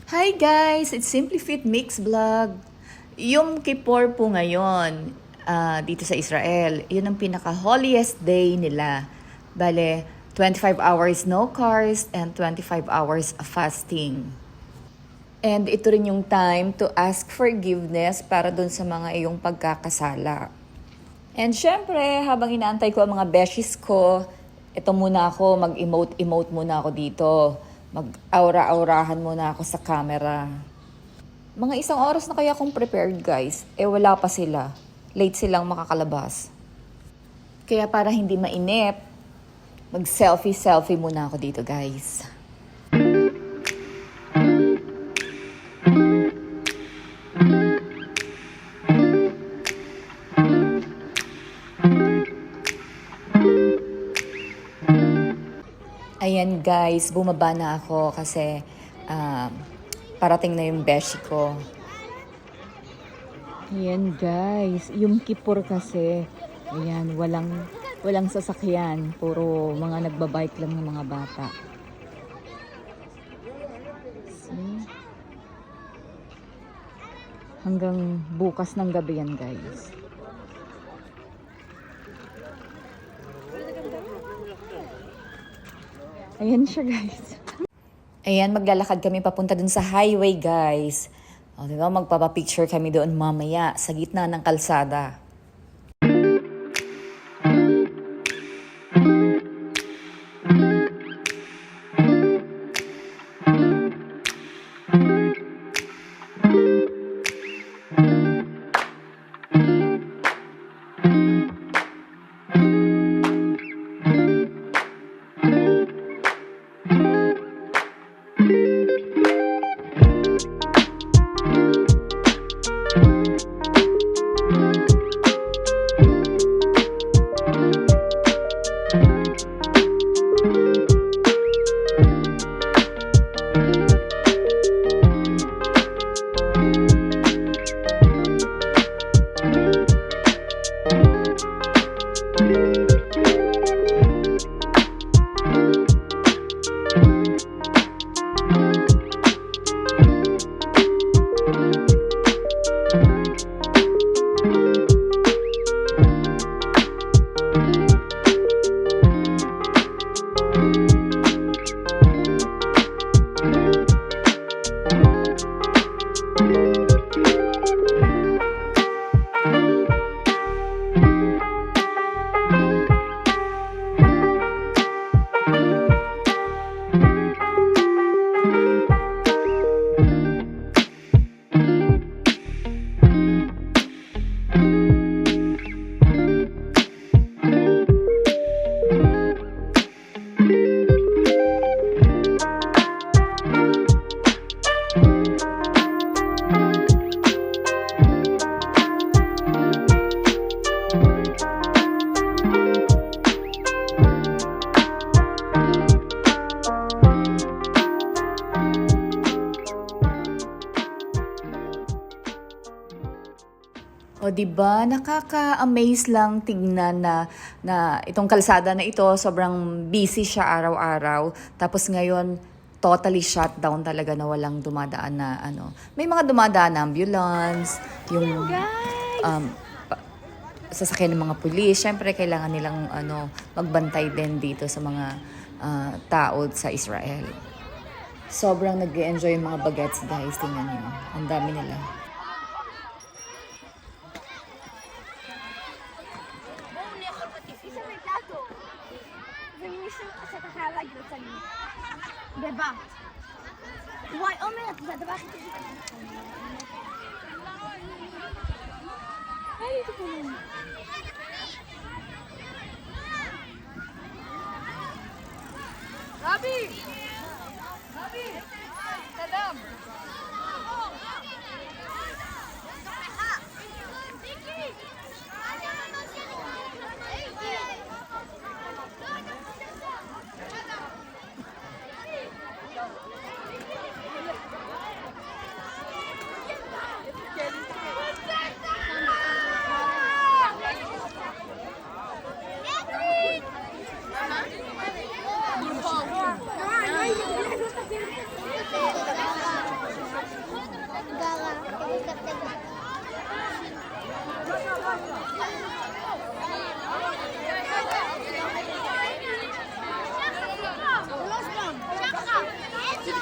Hi guys! It's Simply Fit Mix Vlog. Yung Kippur po ngayon dito sa Israel, yun ang pinaka-holiest day nila. Bale, 25 hours no carbs and 25 hours fasting. And ito rin yung time to ask forgiveness para dun sa mga iyong pagkakasala. And syempre, habang inaantay ko ang mga beshies ko, ito muna ako, mag-emote muna ako dito. Mag-aura-aurahan muna ako sa camera. Mga 1 oras na kaya akong prepared guys. Wala pa sila. Late silang makakalabas. Kaya para hindi mainip, mag-selfie muna ako dito guys. Ayan guys, bumaba na ako kasi parating na yung beshi ko. Ayan guys, yung Kippur kasi, ayan, walang sasakyan. Puro mga nagbabike lang ng mga bata. See? Hanggang bukas ng gabi yan guys. Ayan siya guys. Ayan, maglalakad kami papunta dun sa highway guys. O, diba, magpapapicture kami doon mamaya sa gitna ng kalsada. O diba, nakaka-amaze lang tingnan na itong kalsada na ito, sobrang busy siya araw-araw. Tapos ngayon, totally shut down talaga na walang dumadaan na ano. May mga dumadaan na ambulance, yung sasakyan ng mga pulis. Siyempre, kailangan nilang magbantay din dito sa mga tao sa Israel. Sobrang nag-enjoy yung mga bagets guys, tingnan nyo. Ang dami nila. בבא. וואי, עומר, זה הדבר הכי טוב. רבי! רבי! תדם!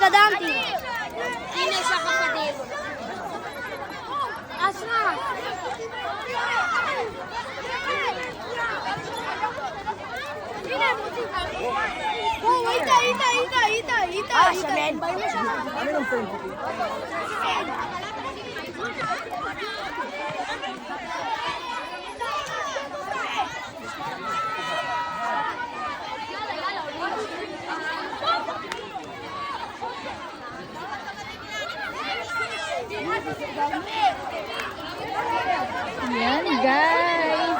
Tita Dante. Sino sa kapatid? Asma. Oh, ita. Ah, sa bed. Ano ng phone ko? Yan, guys.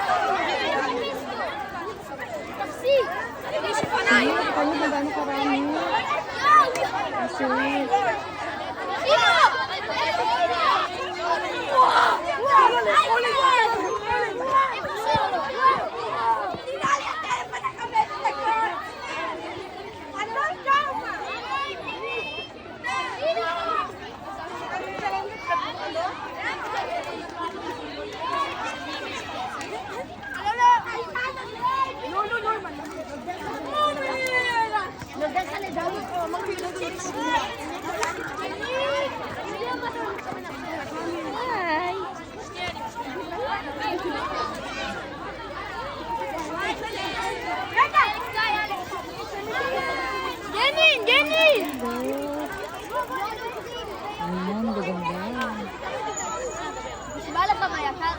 Ayun, kami na gano'ng karami. Sweet. Hi. Jenny! Ayan, gaganda. Bala pa maya ka.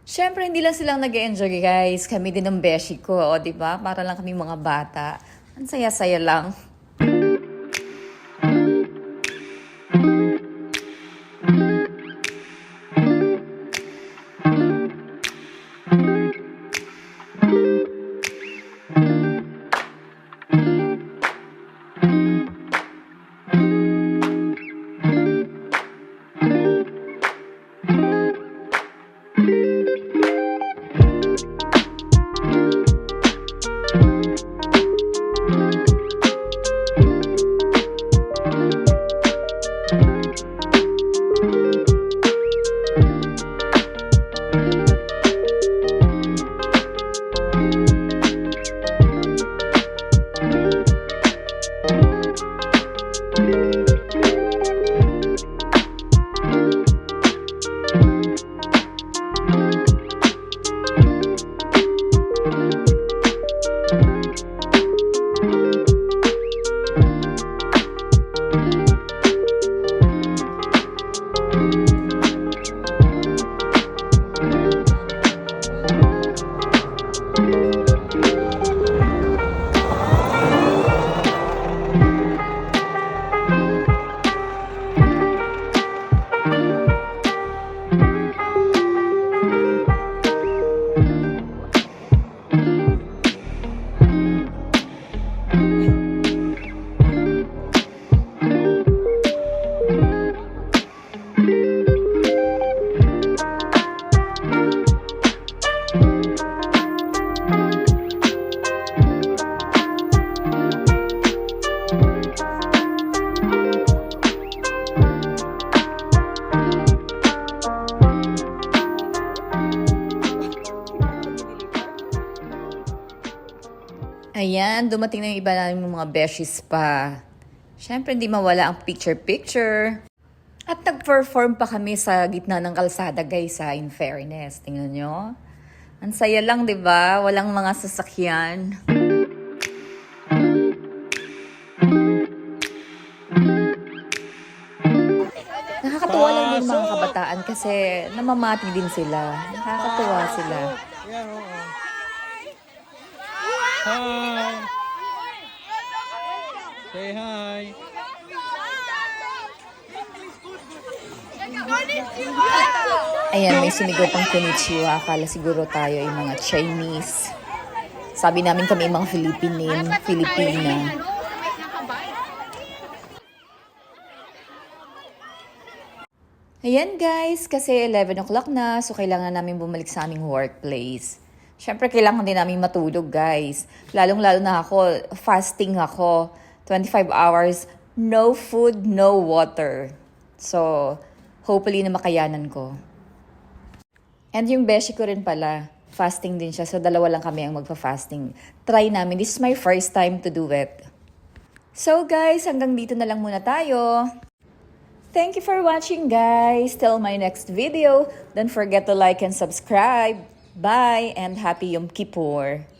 Siyempre, hindi lang silang nag-enjoy, guys. Kami din ng beshi ko, o, di ba? Para lang kami mga bata. Ang saya-saya lang. Ayan, dumating na yung iba namin mga beshies pa. Siyempre, hindi mawala ang picture-picture. At nag-perform pa kami sa gitna ng kalsada, guys, ha, in fairness. Tingnan nyo. Ang saya lang, di ba? Walang mga sasakyan. Nakakatuwa lang yung mga kabataan kasi namamati din sila. Nakakatuwa sila. Yan, oo. Hi! Say hi! Ayan, may sumigaw pang konnichiwa. Akala siguro tayo ay mga Chinese. Sabi namin kami mga Filipina. Ayan guys, kasi 11 o'clock na, so kailangan namin bumalik sa aming workplace. Siyempre, kailangan din namin matulog guys. Lalong-lalo na ako, fasting ako. 25 hours, no food, no water. So, hopefully na makayanan ko. And yung beshi ko rin pala, fasting din siya. So, dalawa lang kami ang magpa-fasting. Try namin. This is my first time to do it. So, guys, hanggang dito na lang muna tayo. Thank you for watching, guys. Till my next video, don't forget to like and subscribe. Bye and happy Yom Kippur.